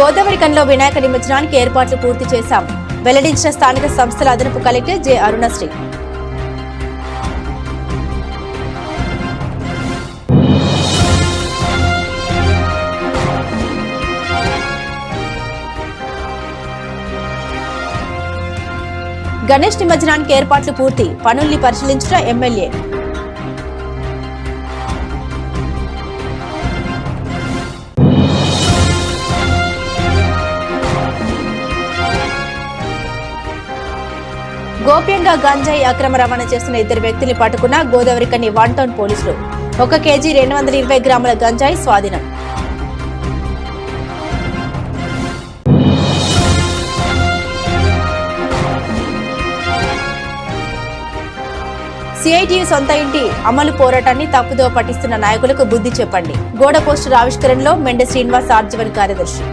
గోదావరికంలో వినాయక నిమజ్జనానికి ఏర్పాట్లు పూర్తి చేశాం వెల్లడించిన స్థానిక సంస్థల అదనపు కలెక్టర్ జె అరుణశ్రీ. గణేష్ నిమజ్జనానికి ఏర్పాట్లు పూర్తి, పనుల్ని పరిశీలించిన ఎమ్మెల్యే. గోప్యంగా గంజాయి అక్రమ రవాణా చేస్తున్న 2 వ్యక్తుల్ని పట్టుకున్న గోదావరికని 1 టౌన్ పోలీసులు. 1 కేజీ 220 గ్రాముల గంజాయి స్వాధీనం. సిఐటియు సొంత ఇంటి అమలు పోరాటాన్ని తప్పుదోవ పట్టిస్తున్న నాయకులకు బుద్ధి చెప్పండి. గోడ పోస్టర్ ఆవిష్కరణలో మెండే శ్రీనివాస్ ఆర్జీవన్ కార్యదర్శి.